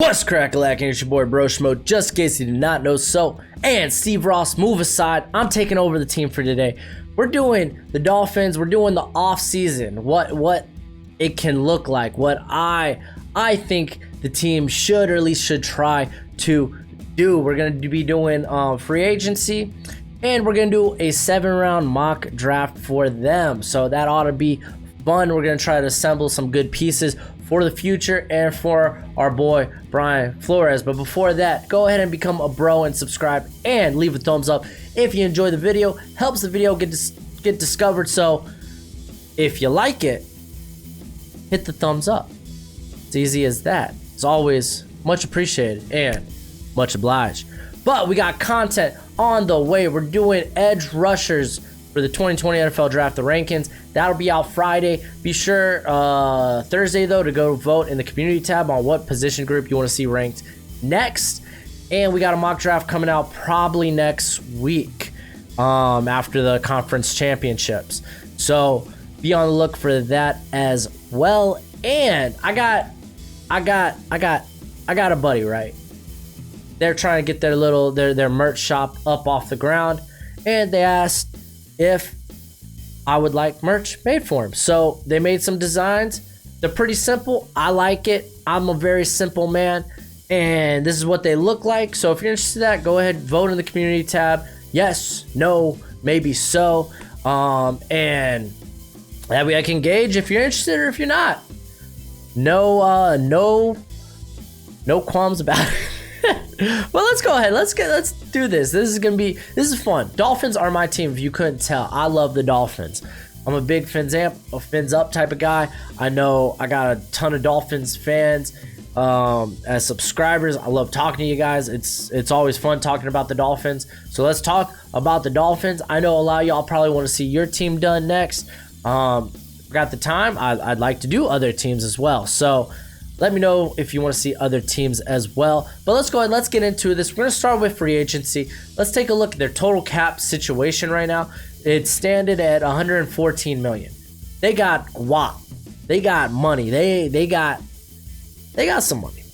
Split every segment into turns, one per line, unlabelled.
What's crack-a-lackin'? It's your boy Broshmo, just in case you did not know so. And Steve Ross, move aside. I'm taking over the team for today. We're doing the Dolphins. We're doing the off-season. What it can look like. What I think the team should, or at least should try to do. We're going to be doing free agency. And we're going to do a 7-round mock draft for them. So that ought to be fun. We're going to try to assemble some good pieces for the future and for our boy Brian Flores. But before that, go ahead and become a bro and subscribe and leave a thumbs up if you enjoy the video. Helps the video get discovered. So if you like it, hit the thumbs up. It's easy as that. It's always much appreciated and much obliged. But we got content on the way. We're doing edge rushers for the 2020 NFL Draft, the rankings. That'll be out Friday. Be sure Thursday, though, to go vote in the community tab on what position group you want to see ranked next. And we got a mock draft coming out probably next week after the conference championships. So be on the look for that as well. And I got a buddy, right? They're trying to get their merch shop up off the ground, and they asked if I would like merch made for them. So they made some designs. They're pretty simple. I like it. I'm a very simple man, and this is what they look like. So if you're interested in that, go ahead, vote in the community tab. Yes, no, maybe so. And that way I can gauge if you're interested or if you're not. No qualms about it. Well, let's go ahead. Let's do this. This is fun. Dolphins are my team. If you couldn't tell, I love the Dolphins. I'm a big fins up type of guy. I know I got a ton of Dolphins fans as subscribers. I love talking to you guys. It's always fun talking about the Dolphins. So let's talk about the Dolphins. I know a lot of y'all probably want to see your team done next. Got the time. I'd like to do other teams as well. So let me know if you want to see other teams as well. But let's go ahead. Let's get into this. We're going to start with free agency. Let's take a look at their total cap situation right now. It's standing at $114 million. They got guap. They got money. They got some money.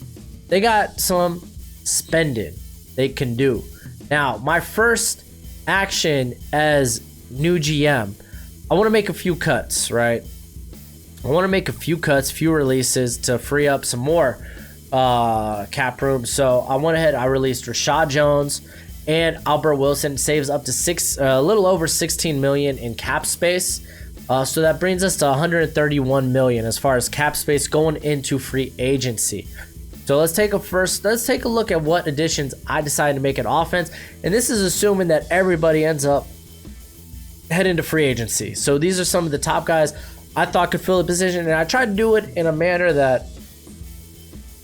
They got some spending they can do. Now, my first action as new GM, I want to make a few cuts, right? I want to make a few cuts, few releases to free up some more cap room. So I went ahead, I released Rashad Jones and Albert Wilson. Saves up to a little over $16 million in cap space. So that brings us to $131 million as far as cap space going into free agency. So let's take a look at what additions I decided to make at offense. And this is assuming that everybody ends up heading to free agency. So these are some of the top guys I thought could fill the position, and I tried to do it in a manner that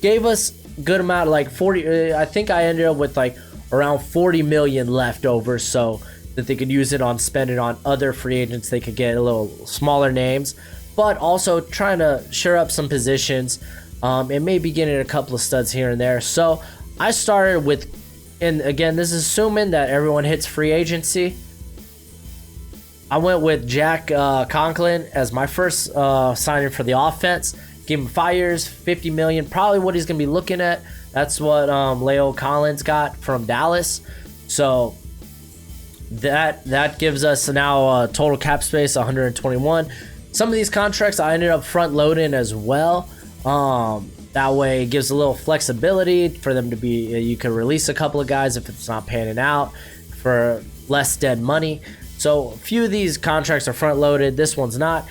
gave us a good amount of like 40. I think I ended up with like around 40 million left over, so that they could use it on spending on other free agents. They could get a little smaller names, but also trying to shore up some positions, and maybe getting a couple of studs here and there. So I started with, and again, this is assuming that everyone hits free agency. I went with Jack Conklin as my first signing for the offense. Gave him 5 years, $50 million, probably what he's going to be looking at. That's what Leo Collins got from Dallas. So that gives us now total cap space 121. Some of these contracts I ended up front loading as well. That way it gives a little flexibility for them to be, you can release a couple of guys if it's not panning out for less dead money. So a few of these contracts are front loaded. This one's not.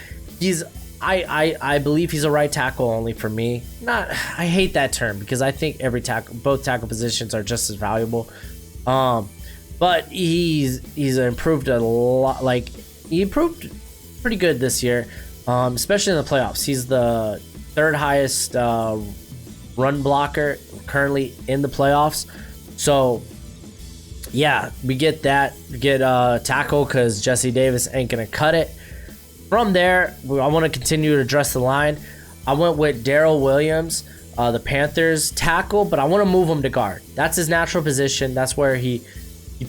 I believe he's a right tackle only for me. I hate that term because I think both tackle positions are just as valuable. But he's improved a lot. Like, he improved pretty good this year, especially in the playoffs. He's the third highest run blocker currently in the playoffs. So yeah, we get tackle because Jesse Davis ain't gonna cut it. From there, I want to continue to address the line. I went with Darrell Williams, the Panthers tackle, but I want to move him to guard. That's his natural position. That's where he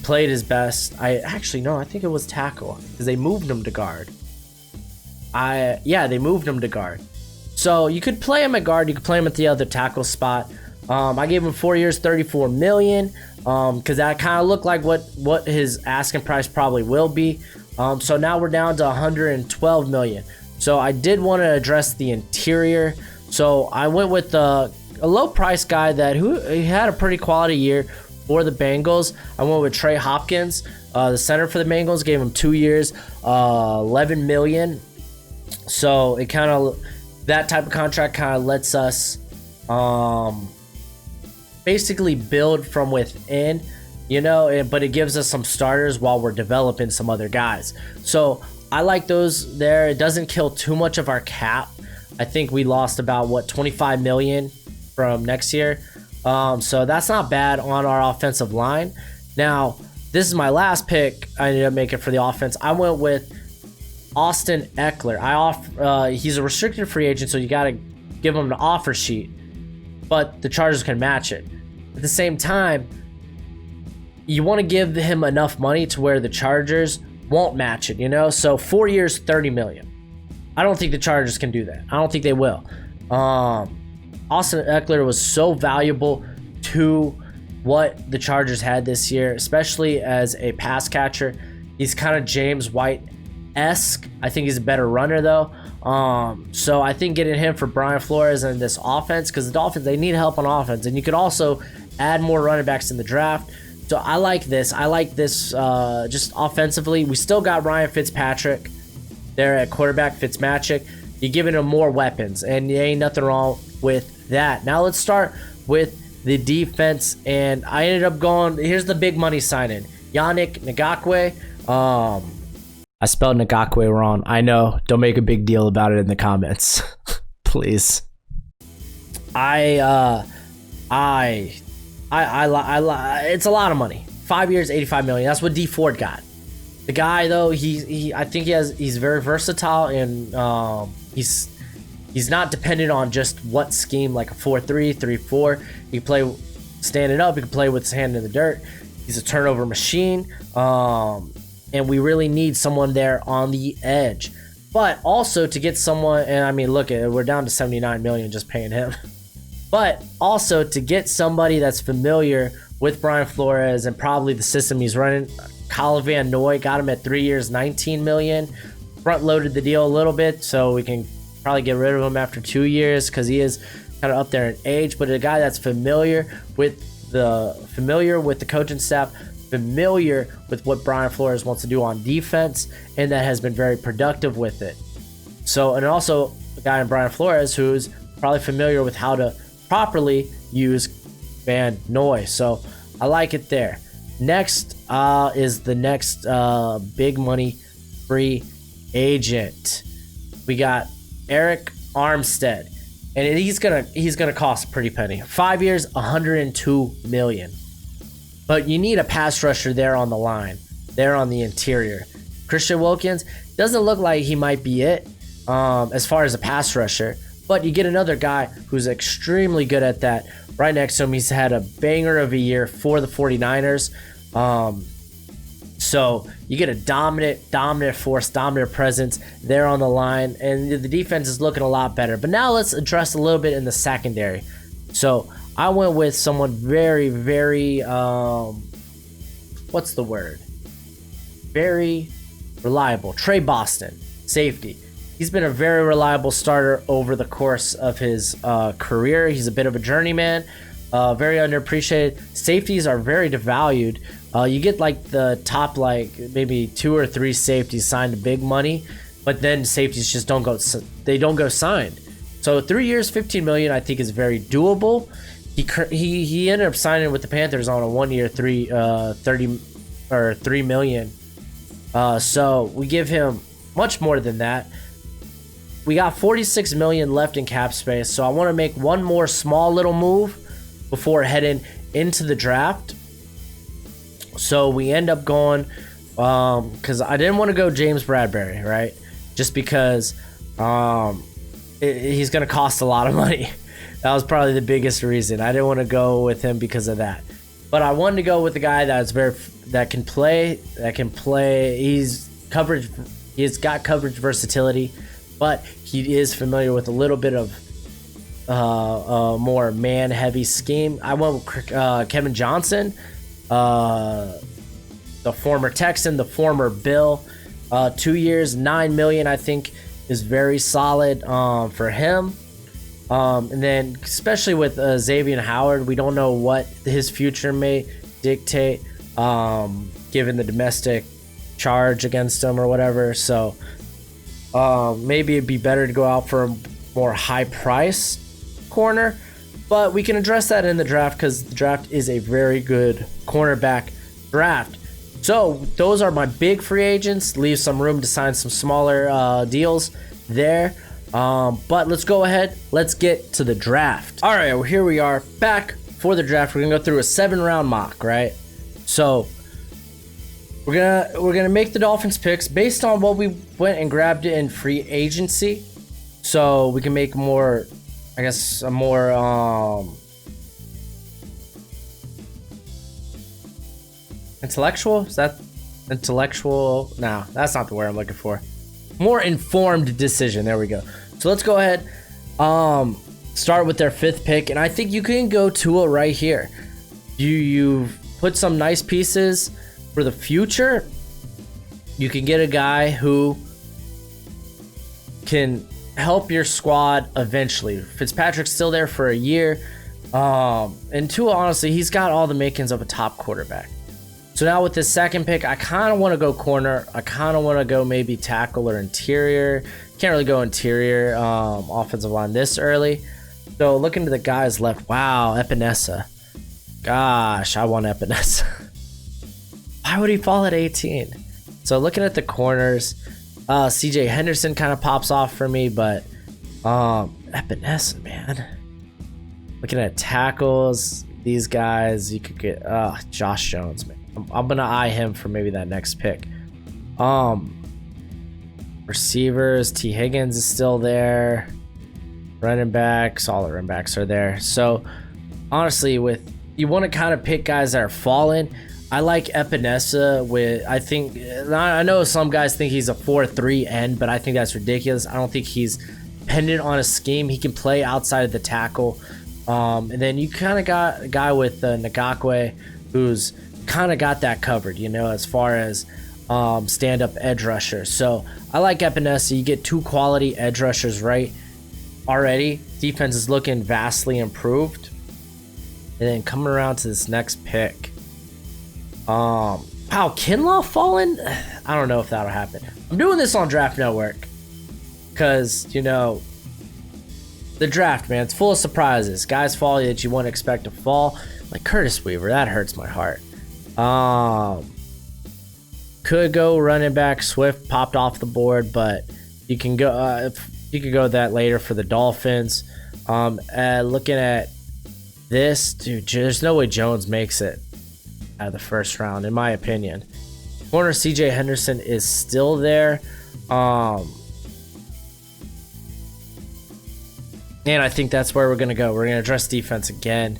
played his best. I think it was tackle because they moved him to guard. They moved him to guard. So you could play him at guard. You could play him at the other tackle spot. I gave him 4 years, 34 million, because that kind of looked like what his asking price probably will be. So now we're down to 112 million. So I did want to address the interior. So I went with a low price guy he had a pretty quality year for the Bengals. I went with Trey Hopkins, the center for the Bengals. Gave him 2 years, 11 million. So it kind of, that type of contract kind of lets us basically build from within, but it gives us some starters while we're developing some other guys. So I like those there. It doesn't kill too much of our cap. I think we lost about 25 million from next year. So that's not bad on our offensive line. Now, this is my last pick I ended up making for the offense. I went with Austin Eckler. He's a restricted free agent, so you got to give him an offer sheet, but the Chargers can match it. At the same time, you want to give him enough money to where the Chargers won't match it, So 4 years, 30 million. I don't think the Chargers can do that. I don't think they will. Austin Eckler was so valuable to what the Chargers had this year, especially as a pass catcher. He's kind of James White-esque. I think he's a better runner, though. So I think getting him for Brian Flores and this offense, because the Dolphins, they need help on offense, and you could also add more running backs in the draft. So I like this. Just offensively. We still got Ryan Fitzpatrick there at quarterback, Fitzmagic. You're giving him more weapons, and there ain't nothing wrong with that. Now let's start with the defense, and I ended up going, here's the big money signing, Yannick Ngakoue. I spelled Ngakoue wrong. I know. Don't make a big deal about it in the comments, please. It's a lot of money. 5 years, 85 million. That's what D Ford got. The guy, though, I think he's very versatile, and he's not dependent on just what scheme, like a 4-3, 3-4. He can play standing up. He can play with his hand in the dirt. He's a turnover machine. And we really need someone there on the edge. But also to get someone, and I mean, look, we're down to 79 million just paying him. But also to get somebody that's familiar with Brian Flores and probably the system he's running. Kyle Van Noy, got him at 3 years, 19 million. Front loaded the deal a little bit, so we can probably get rid of him after 2 years because he is kind of up there in age. But a guy that's familiar with the coaching staff, familiar with what Brian Flores wants to do on defense, and that has been very productive with it. So, and also a guy in Brian Flores who's probably familiar with how to properly use Van Noy. So I like it there. Next is the next big money free agent. We got Eric Armstead, and he's gonna cost a pretty penny. 5 years, 102 million. But you need a pass rusher there on the line, there on the interior. Christian Wilkins doesn't look like he might be it as far as a pass rusher, but you get another guy who's extremely good at that. Right next to him, he's had a banger of a year for the 49ers. So you get a dominant force, dominant presence there on the line, and the defense is looking a lot better. But now let's address a little bit in the secondary. So I went with someone very, very, what's the word? Very reliable. Trey Boston, safety. He's been a very reliable starter over the course of his career. He's a bit of a journeyman, very underappreciated. Safeties are very devalued. You get like the top, like maybe 2 or 3 safeties signed to big money, but then safeties just don't go signed. So 3 years, 15 million, I think is very doable. He ended up signing with the Panthers on a 1 year, 3 million. So we give him much more than that. We got 46 million left in cap space, so I want to make one more small little move before heading into the draft. So we end up going, because I didn't want to go James Bradbury, right? Just because he's going to cost a lot of money. That was probably the biggest reason. I didn't want to go with him because of that. But I wanted to go with the guy that can play. He's got coverage versatility, but he is familiar with a little bit of more man heavy scheme. I went with Kevin Johnson, the former Texan, the former Bill. 2 years, $9 million, I think is very solid for him. And then especially with Xavier Howard, we don't know what his future may dictate, given the domestic charge against him or whatever. So maybe it'd be better to go out for a more high price corner, but we can address that in the draft because the draft is a very good cornerback draft. So those are my big free agents. Leave some room to sign some smaller deals there. But let's go ahead. Let's get to the draft. All right, well, here we are back for the draft. We're gonna go through a 7-round mock, right? So we're gonna make the Dolphins picks based on what we went and grabbed in free agency, so we can make more, I guess, a more intellectual. Is that intellectual? No, that's not the word I'm looking for. More informed decision. There we go. So let's go ahead. Start with their 5th pick, and I think you can go Tua right here. You've put some nice pieces for the future. You can get a guy who can help your squad eventually. Fitzpatrick's still there for a year, and Tua, honestly, he's got all the makings of a top quarterback. So now with this 2nd pick, I kind of want to go corner. I kind of want to go maybe tackle or interior. Can't really go interior offensive line this early. So looking to the guys left, wow, Epinesa. Gosh, I want Epinesa. Why would he fall at 18? So looking at the corners, CJ Henderson kind of pops off for me, but Epinesa, man. Looking at tackles, these guys, you could get Josh Jones, man. I'm gonna eye him for maybe that next pick. Receivers, T. Higgins is still there. Running backs, all the running backs are there. So honestly, you want to kind of pick guys that are falling. I like Epinesa with, I know some guys think he's a 4-3 end, but I think that's ridiculous. I don't think he's dependent on a scheme. He can play outside of the tackle. And then you kind of got a guy with Ngakwe who's kind of got that covered, as far as stand-up edge rusher. So I like Epinesa. You get 2 quality edge rushers right already. Defense is looking vastly improved. And then coming around to this next pick. Wow, Kinlaw fallen? I don't know if that'll happen. I'm doing this on Draft Network because, the draft, man, it's full of surprises. Guys fall that you wouldn't expect to fall. Like Curtis Weaver, that hurts my heart. Could go running back. Swift popped off the board, but you can go you could go that later for the Dolphins. Looking at this, dude, there's no way Jones makes it out of the 1st round, in my opinion. Corner CJ Henderson is still there. And I think that's where we're gonna go. We're gonna address defense again.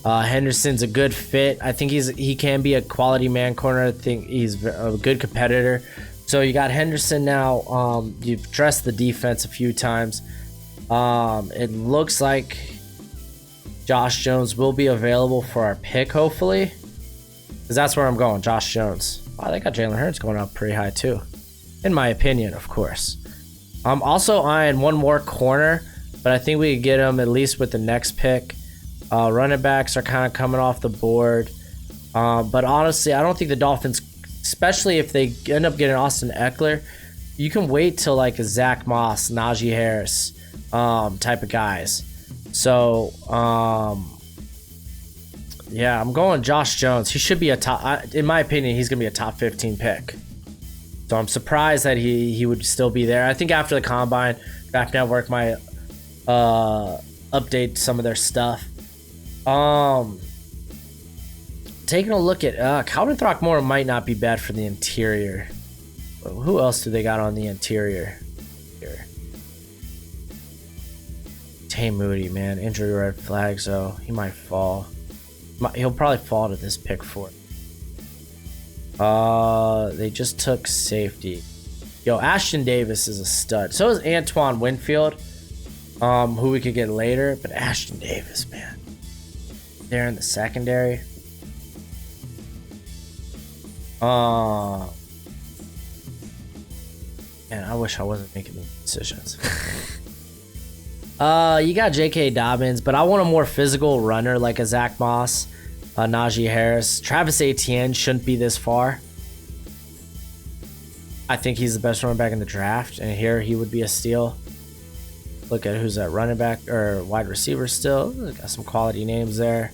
Henderson's a good fit. I think he can be a quality man corner. I think he's a good competitor. So you got Henderson now. You've addressed the defense a few times. It looks like Josh Jones will be available for our pick, hopefully, because that's where I'm going. Josh Jones. Oh, they got Jalen Hurts going up pretty high too, in my opinion, of course. I'm also eyeing one more corner, but I think we could get him at least with the next pick. Running backs are kind of coming off the board. But honestly, I don't think the Dolphins, especially if they end up getting Austin Eckler, you can wait till like a Zach Moss, Najee Harris type of guys. So, yeah, I'm going Josh Jones. He should be a top, in my opinion, he's going to be a top 15 pick. So I'm surprised that he would still be there. I think after the Combine, Draft Network might update some of their stuff. Taking a look at Calvin Throckmorton might not be bad for the interior. Who else do they got on the interior here? Tay Moody, man, injury red flag, so he might fall. He'll probably fall to this pick 4. They just took safety. Yo, Ashton Davis is a stud. So is Antoine Winfield. Who we could get later, but Ashton Davis, man. There in the secondary. Man, I wish I wasn't making these decisions. You got J.K. Dobbins, but I want a more physical runner like a Zach Moss, Najee Harris. Travis Etienne shouldn't be this far. I think he's the best running back in the draft, and here he would be a steal. Look at who's at running back or wide receiver still. Got some quality names there.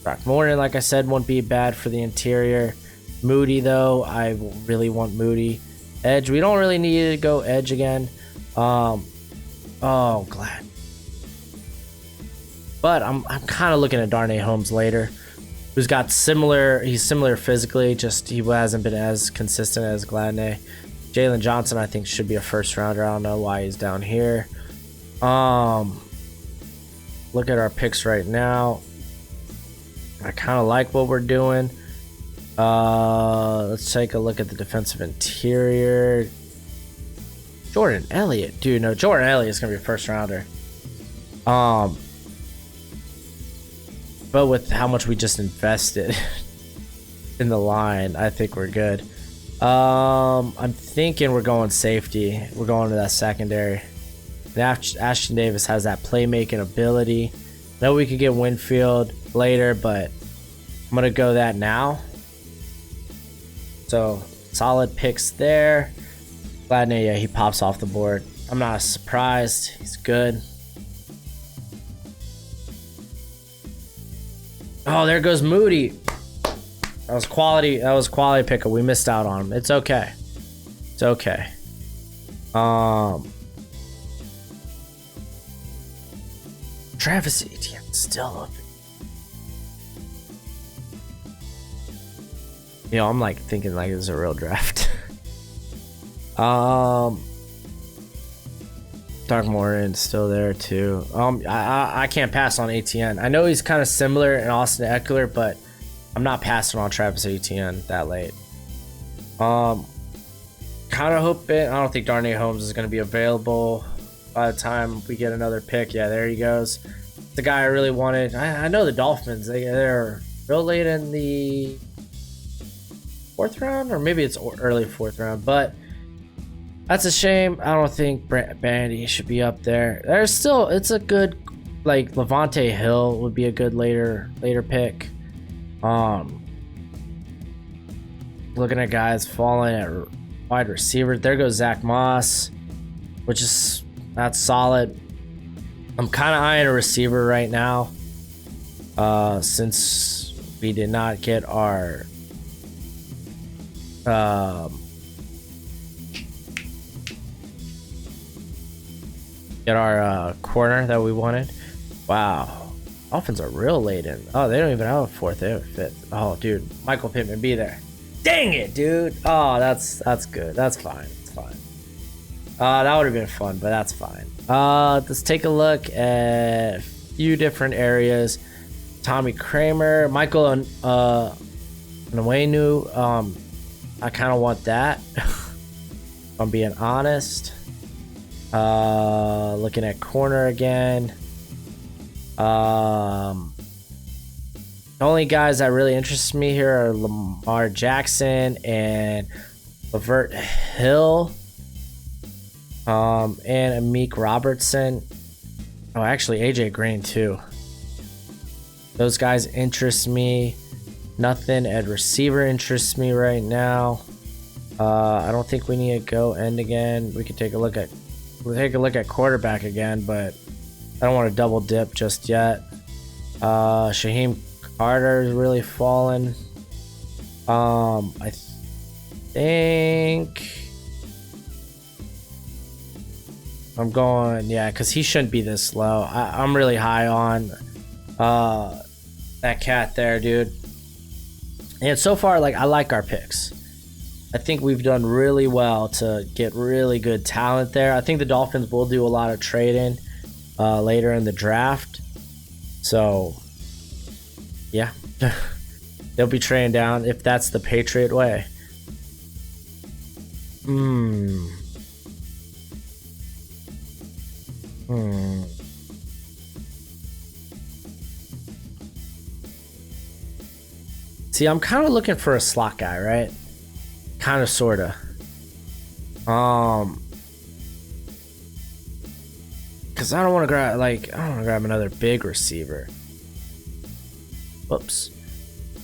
Brock Morton, like I said, won't be bad for the interior. Moody, though, I really want Moody. Edge, we don't really need to go edge again. Oh, glad. But I'm kind of looking at Darnay Holmes later, who's got he's similar physically, just he hasn't been as consistent as Gladney. Jalen Johnson, I think, should be a first rounder. I don't know why he's down here. Look at our picks right now. I kind of like what we're doing. Let's take a look at the defensive interior. Jordan Elliott, dude. No, Jordan Elliott is gonna be a first rounder. But with how much we just invested in the line, I think we're good. I'm thinking we're going safety. We're going to that secondary. And Ashton Davis has that playmaking ability. I know we could get Winfield later, but I'm gonna go that now. So solid picks there. Gladney, yeah, he pops off the board. I'm not surprised. He's good. Oh, there goes Moody. That was quality. That was quality pickup. We missed out on him. It's okay. It's okay. Travis Etienne still up. You know, I'm like thinking like it's a real draft. Dark Morton still there too. I can't pass on Etienne. I know he's kind of similar in Austin Eckler, but I'm not passing on Travis Etienne that late. Kind of hoping. I don't think Darnay Holmes is going to be available by the time we get another pick. Yeah, there he goes. The guy I really wanted. I know the Dolphins. They're real late in the 4th round, or maybe it's early 4th round, but that's a shame. I don't think Bandy should be up there. There's still, it's a good, like Levante Hill would be a good later pick. Looking at guys falling at wide receiver. There goes Zach Moss, which is that's solid. I'm kind of eyeing a receiver right now, since we did not get our corner that we wanted. Wow. Dolphins are real late in. Oh, they don't even have a 4th. They have a 5th. Oh, dude. Michael Pittman, be there. Dang it, dude. Oh, that's good. That's fine. It's fine. That would have been fun, but that's fine. Let's take a look at a few different areas. Tommy Kramer, Michael Nwenu. I kind of want that. If I'm being honest. Looking at corner again. The only guys that really interest me here are Lamar Jackson and Lavert Hill, and Amik Robertson. Oh, actually AJ Green too. Those guys interest me. Nothing at receiver interests me right now. I don't think we need to go end again. We could take a look at quarterback again, but I don't want to double dip just yet. Shaheem Carter is really fallen. I think I'm going, yeah, because he shouldn't be this low. I'm really high on that cat there, dude. And so far, like, I like our picks. I think we've done really well to get really good talent there. I think the Dolphins will do a lot of trading later in the draft. So, yeah. They'll be trading down if that's the Patriot way. See, I'm kind of looking for a slot guy, right? Kind of, sorta. Because I don't want to grab, like, I don't want to grab another big receiver. Whoops.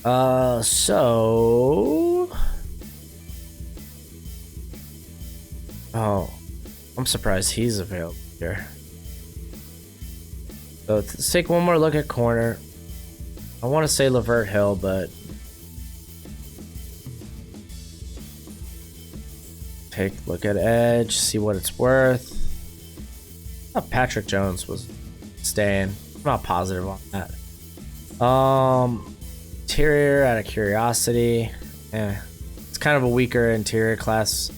So... Oh, I'm surprised he's available here. So let's take one more look at corner. I want to say Lavert Hill, but... Take a look at edge, see what it's worth. I thought Patrick Jones was staying. I'm not positive on that. Interior, out of curiosity. It's kind of a weaker interior class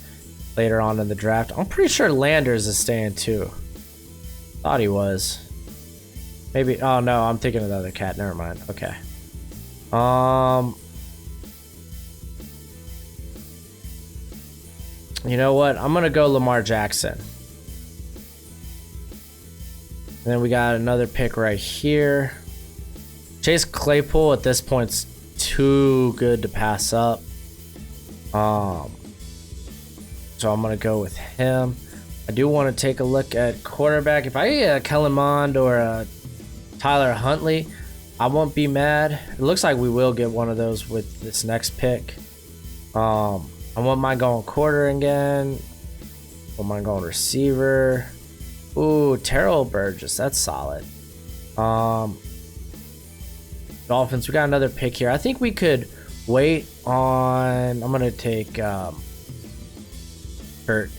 later on in the draft. I'm pretty sure Landers is staying too. Thought he was. Maybe. Oh no, I'm thinking of the other cat. Never mind. Okay. You know what? I'm gonna go Lamar Jackson. And then we got another pick right here. Chase Claypool at this point's too good to pass up. So I'm gonna go with him. I do want to take a look at quarterback. If I get a Kellen Mond or a Tyler Huntley, I won't be mad. It looks like we will get one of those with this next pick. I won't mind going quarter again. Won't mind going receiver. Ooh, Terrell Burgess. That's solid. Dolphins, we got another pick here. I think we could wait on... I'm going to take Kurt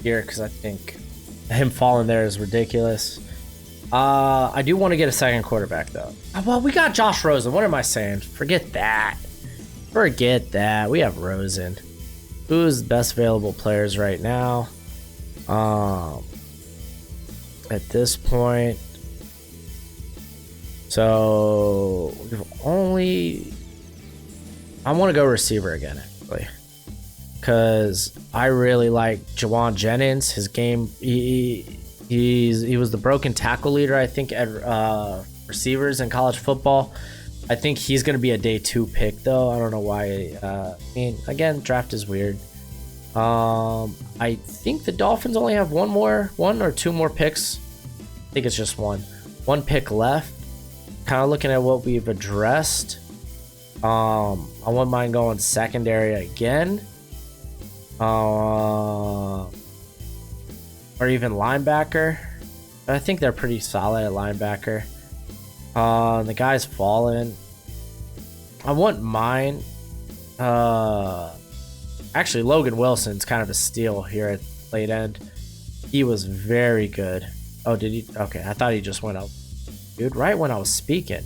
here because I think him falling there is ridiculous. I do want to get a second quarterback, though. Well, we got Josh Rosen. What am I saying? Forget that. Forget that. We have Rosen. Who's the best available players right now? At this point. So we've only... I want to go receiver again, actually. Because I really like Jawan Jennings. His game... He was the broken tackle leader, I think, at receivers in college football. I think he's going to be a day 2 pick, though. I don't know why. I mean, again, draft is weird. I think the Dolphins only have one or two more picks. I think it's just one pick left. Kind of looking at what we've addressed. I wouldn't mind going secondary again. Or even linebacker. I think they're pretty solid at linebacker. The guy's fallen. I wouldn't mind. Actually, Logan Wilson's kind of a steal here at late end. He was very good. Oh, did he? Okay, I thought he just went up. Dude, right when I was speaking.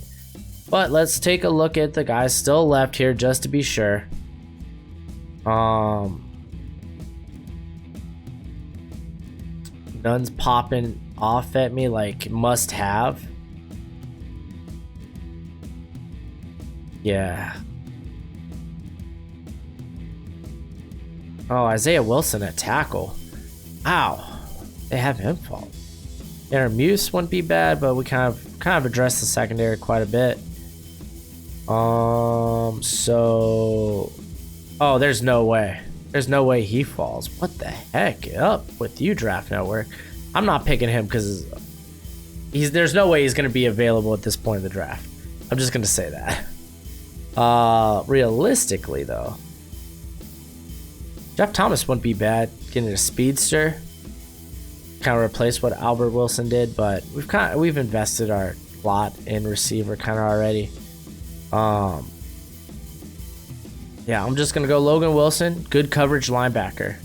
But let's take a look at the guys still left here just to be sure. None's popping off at me like must have. Yeah. Oh, Isaiah Wilson at tackle. Ow. They have him fall. Aaron Muse wouldn't be bad, but we kind of addressed the secondary quite a bit. So... Oh, there's no way. There's no way he falls. What the heck? Up with you, Draft Network. I'm not picking him because there's no way he's going to be available at this point in the draft. I'm just going to say that. Realistically, though, Jeff Thomas wouldn't be bad getting a speedster. Kind of replace what Albert Wilson did, but we've invested our lot in receiver kind of already. Yeah, I'm just gonna go Logan Wilson, good coverage linebacker.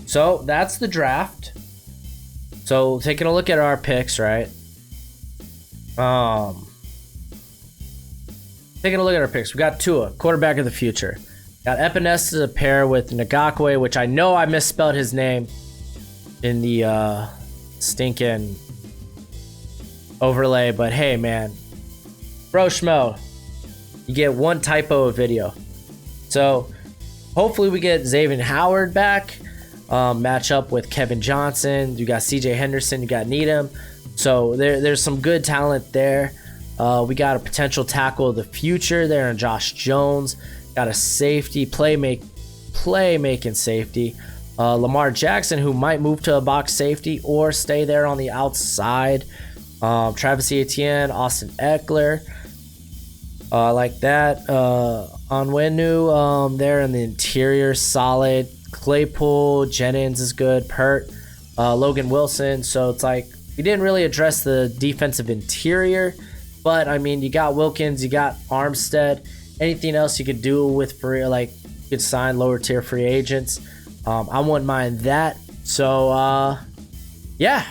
So that's the draft. So taking a look at our picks, right? Taking a look at our picks, we got Tua, quarterback of the future. Got Epinesa to pair with Ngakwe, which I know I misspelled his name in the stinking overlay, but hey, man, Broshmo, you get one typo of video. So hopefully we get Xavier Howard back. match up with Kevin Johnson. You got CJ Henderson, you got Needham. So there's some good talent there. We got a potential tackle of the future there in Josh Jones. Got a safety, playmaking safety. Lamar Jackson, who might move to a box safety or stay there on the outside. Travis Etienne, Austin Eckler. Like that. Onwenu there in the interior, solid. Claypool, Jennings is good. Pert, Logan Wilson. So it's like we didn't really address the defensive interior, but I mean, you got Wilkins, you got Armstead. Anything else you could do with free, like you could sign lower tier free agents. I wouldn't mind that. So yeah,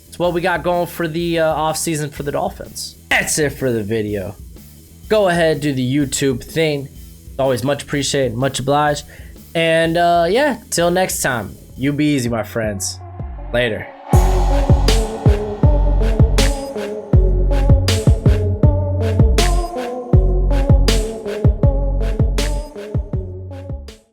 it's what we got going for the off season for the Dolphins. That's it for the video. Go ahead, do the YouTube thing. It's always much appreciated, much obliged. And yeah, till next time, you be easy, my friends. Later.